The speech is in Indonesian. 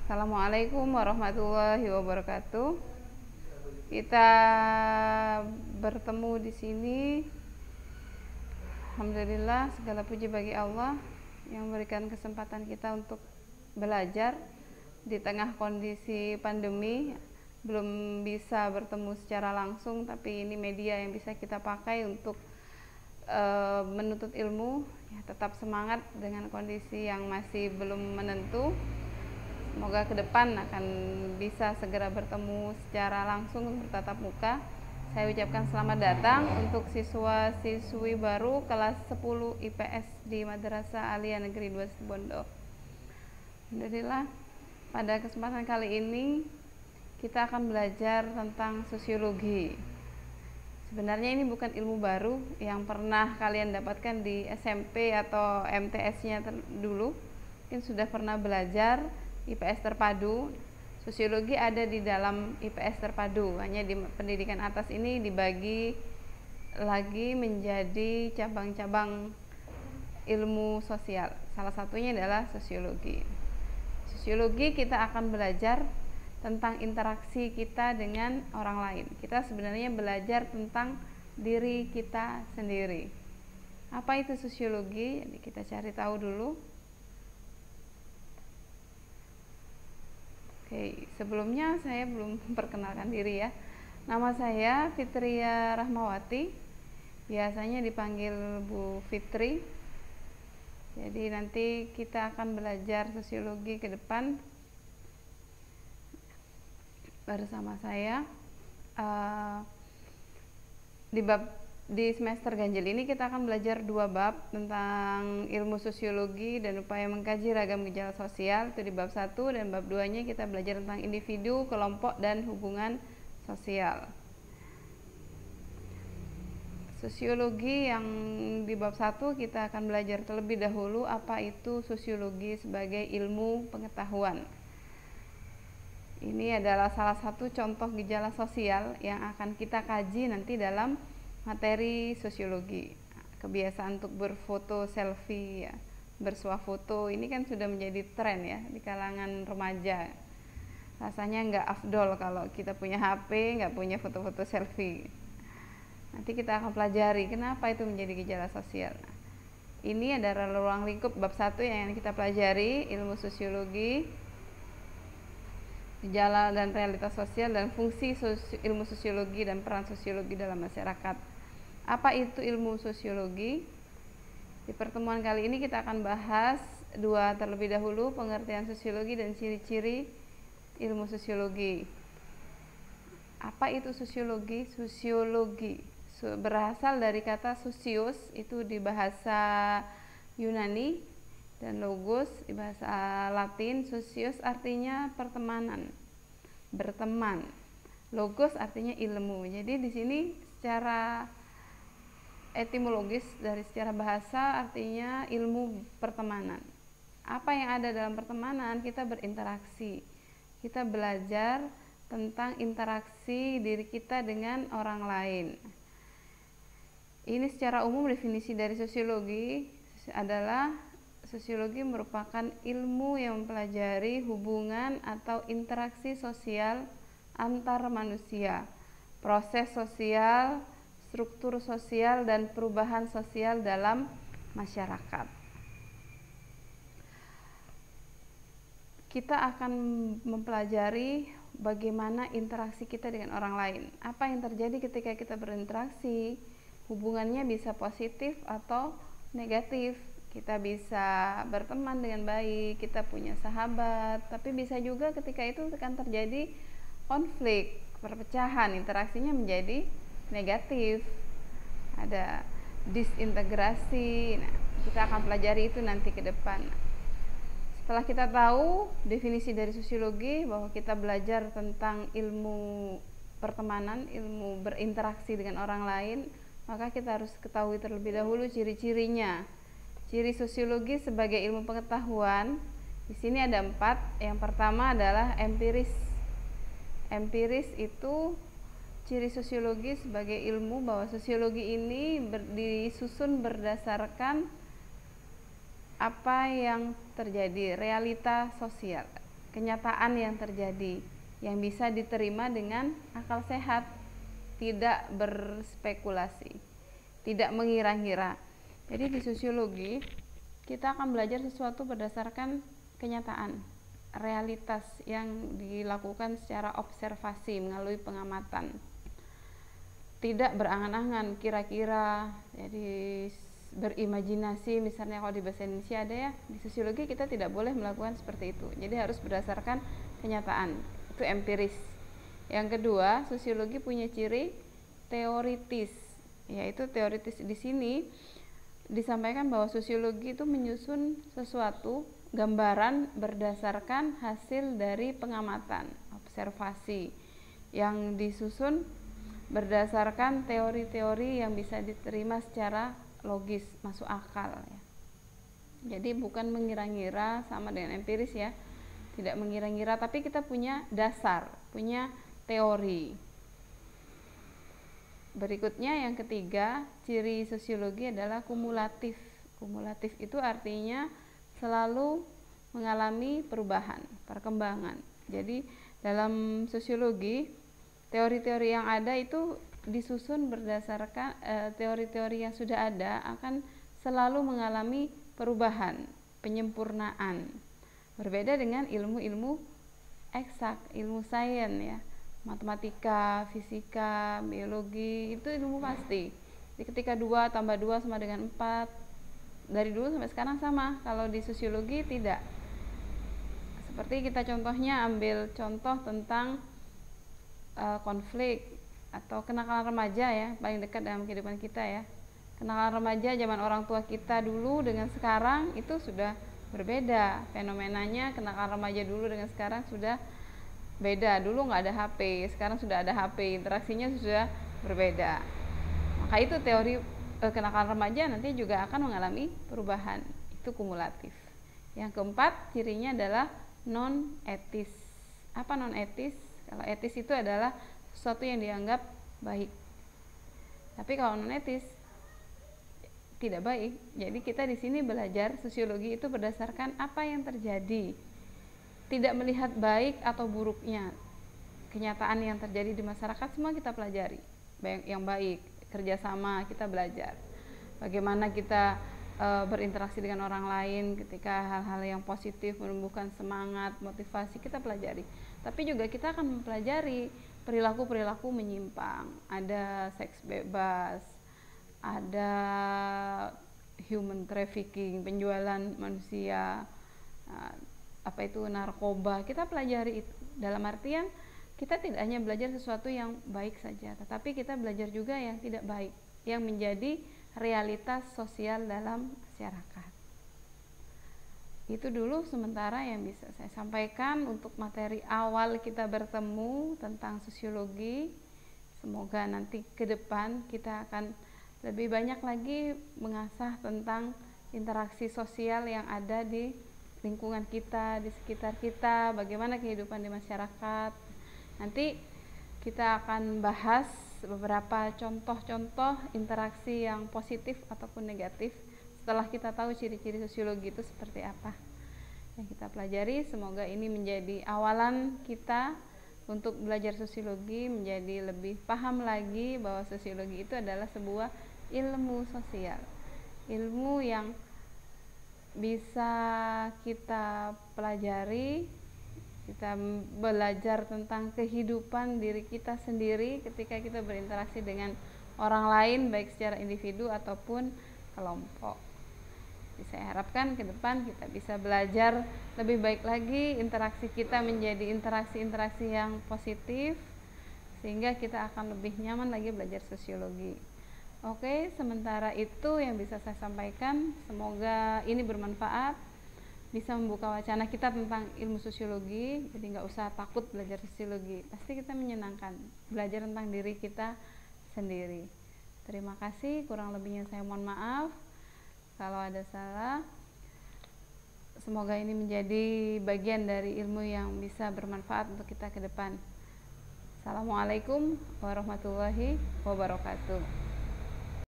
Assalamualaikum warahmatullahi wabarakatuh. Kita bertemu di sini. Alhamdulillah, segala puji bagi Allah yang memberikan kesempatan kita untuk belajar di tengah kondisi pandemi. Belum bisa bertemu secara langsung, tapi ini media yang bisa kita pakai untuk menuntut ilmu. Ya, tetap semangat dengan kondisi yang masih belum menentu. Semoga ke depan akan bisa segera bertemu secara langsung bertatap muka. Saya ucapkan selamat datang untuk siswa-siswi baru kelas 10 IPS di Madrasah Aliyah Negeri 2 Situbondo. Alhamdulillah, pada kesempatan kali ini kita akan belajar tentang sosiologi. Sebenarnya ini bukan ilmu baru yang pernah kalian dapatkan di SMP atau MTS-nya dulu. Mungkin sudah pernah belajar IPS terpadu. Sosiologi ada di dalam IPS terpadu, hanya di pendidikan atas ini dibagi lagi menjadi cabang-cabang ilmu sosial. Salah satunya adalah sosiologi. Sosiologi kita akan belajar tentang interaksi kita dengan orang lain. Kita sebenarnya belajar tentang diri kita sendiri. Apa itu sosiologi? Jadi kita cari tahu dulu. Oke, sebelumnya saya belum memperkenalkan diri ya. Nama saya Fitria Rahmawati, biasanya dipanggil Bu Fitri. Jadi nanti kita akan belajar sosiologi ke depan bersama saya. Di semester ganjil ini kita akan belajar 2 bab tentang ilmu sosiologi dan upaya mengkaji ragam gejala sosial. Itu di bab 1, dan bab 2-nya kita belajar tentang individu, kelompok, dan hubungan sosial. Sosiologi yang di bab 1 kita akan belajar terlebih dahulu apa itu sosiologi sebagai ilmu pengetahuan. Ini adalah salah satu contoh gejala sosial yang akan kita kaji nanti dalam materi sosiologi. Kebiasaan untuk berfoto selfie ya, bersuah foto ini kan sudah menjadi tren ya di kalangan remaja. Rasanya nggak afdol kalau kita punya HP nggak punya foto-foto selfie. Nanti kita akan pelajari kenapa itu menjadi gejala sosial. Ini adalah ruang lingkup bab 1 yang kita pelajari, ilmu sosiologi, gejala dan realitas sosial, dan fungsi ilmu sosiologi dan peran sosiologi dalam masyarakat. Apa itu ilmu sosiologi? Di pertemuan kali ini kita akan bahas 2 terlebih dahulu, pengertian sosiologi dan ciri-ciri ilmu sosiologi. Apa itu sosiologi? Sosiologi berasal dari kata sosios, itu di bahasa Yunani, dan logos di bahasa Latin. Sosios artinya pertemanan, berteman. Logos artinya ilmu. Jadi di sini secara etimologis dari secara bahasa artinya ilmu pertemanan. Apa yang ada dalam pertemanan? Kita berinteraksi. Kita belajar tentang interaksi diri kita dengan orang lain. Ini secara umum definisi dari sosiologi adalah sosiologi merupakan ilmu yang mempelajari hubungan atau interaksi sosial antar manusia, proses sosial, struktur sosial, dan perubahan sosial dalam masyarakat. Kita akan mempelajari bagaimana interaksi kita dengan orang lain. Apa yang terjadi ketika kita berinteraksi? Hubungannya bisa positif atau negatif. Kita bisa berteman dengan baik, kita punya sahabat, tapi bisa juga ketika itu akan terjadi konflik, perpecahan, interaksinya menjadi negatif, ada disintegrasi. Nah, kita akan pelajari itu nanti ke depan. Setelah kita tahu definisi dari sosiologi, bahwa kita belajar tentang ilmu pertemanan, ilmu berinteraksi dengan orang lain, maka kita harus ketahui terlebih dahulu ciri-cirinya. Ciri sosiologi sebagai ilmu pengetahuan, di sini ada 4. Yang pertama adalah empiris. Empiris itu ciri sosiologi sebagai ilmu, bahwa sosiologi ini disusun berdasarkan apa yang terjadi, realita sosial. kenyataan yang terjadi, yang bisa diterima dengan akal sehat, tidak berspekulasi, tidak mengira-ngira. Jadi di sosiologi kita akan belajar sesuatu berdasarkan kenyataan, realitas yang dilakukan secara observasi melalui pengamatan. Tidak berangan-angan, kira-kira, jadi berimajinasi. Misalnya kalau di bahasa Indonesia ada ya, di sosiologi kita tidak boleh melakukan seperti itu. Jadi harus berdasarkan kenyataan, itu empiris. Yang kedua, sosiologi punya ciri teoritis, yaitu teoritis di sini disampaikan bahwa sosiologi itu menyusun sesuatu gambaran berdasarkan hasil dari pengamatan, observasi, yang disusun berdasarkan teori-teori yang bisa diterima secara logis, masuk akal ya. Jadi bukan mengira-ngira, sama dengan empiris ya, tidak mengira-ngira, tapi kita punya dasar, punya teori. Berikutnya yang ketiga, ciri sosiologi adalah kumulatif. Kumulatif itu artinya selalu mengalami perubahan, perkembangan. Jadi dalam sosiologi, teori-teori yang ada itu disusun berdasarkan teori-teori yang sudah ada akan selalu mengalami perubahan, penyempurnaan. Berbeda dengan ilmu-ilmu eksak, ilmu sains ya, matematika, fisika, biologi, itu ilmu pasti. Jadi ketika 2 tambah 2 sama dengan 4, dari dulu sampai sekarang sama. Kalau di sosiologi tidak. Seperti kita contohnya ambil contoh tentang konflik atau kenakalan remaja ya, paling dekat dalam kehidupan kita ya. Kenakalan remaja zaman orang tua kita dulu dengan sekarang itu sudah berbeda fenomenanya. Kenakalan remaja dulu dengan sekarang sudah beda. Dulu nggak ada HP, sekarang sudah ada HP, interaksinya sudah berbeda. Maka itu teori kenakalan remaja nanti juga akan mengalami perubahan. Itu kumulatif. Yang keempat, cirinya adalah non etis. Apa non etis? Kalau etis itu adalah sesuatu yang dianggap baik. Tapi kalau non etis tidak baik. Jadi kita di sini belajar sosiologi itu berdasarkan apa yang terjadi. Tidak melihat baik atau buruknya. Kenyataan yang terjadi di masyarakat semua kita pelajari. Yang baik, kerjasama kita belajar. Bagaimana kita berinteraksi dengan orang lain ketika hal-hal yang positif menumbuhkan semangat, motivasi kita pelajari. Tapi juga kita akan mempelajari perilaku-perilaku menyimpang. Ada seks bebas, ada human trafficking, penjualan manusia, apa itu narkoba. Kita pelajari itu. Dalam artian kita tidak hanya belajar sesuatu yang baik saja, tetapi kita belajar juga yang tidak baik, yang menjadi realitas sosial dalam masyarakat. Itu dulu sementara yang bisa saya sampaikan untuk materi awal kita bertemu tentang sosiologi. Semoga nanti ke depan kita akan lebih banyak lagi mengasah tentang interaksi sosial yang ada di lingkungan kita, di sekitar kita, bagaimana kehidupan di masyarakat. Nanti kita akan bahas beberapa contoh-contoh interaksi yang positif ataupun negatif setelah kita tahu ciri-ciri sosiologi itu seperti apa yang kita pelajari. Semoga ini menjadi awalan kita untuk belajar sosiologi, menjadi lebih paham lagi bahwa sosiologi itu adalah sebuah ilmu sosial, ilmu yang bisa kita pelajari. Kita belajar tentang kehidupan diri kita sendiri ketika kita berinteraksi dengan orang lain, baik secara individu ataupun kelompok. Jadi saya harapkan ke depan kita bisa belajar lebih baik lagi, interaksi kita menjadi interaksi-interaksi yang positif, sehingga kita akan lebih nyaman lagi belajar sosiologi. Oke, sementara itu yang bisa saya sampaikan. Semoga ini bermanfaat, bisa membuka wacana kita tentang ilmu sosiologi. Jadi nggak usah takut belajar sosiologi, pasti kita menyenangkan belajar tentang diri kita sendiri. Terima kasih, kurang lebihnya saya mohon maaf kalau ada salah. Semoga ini menjadi bagian dari ilmu yang bisa bermanfaat untuk kita ke depan. Assalamualaikum warahmatullahi wabarakatuh.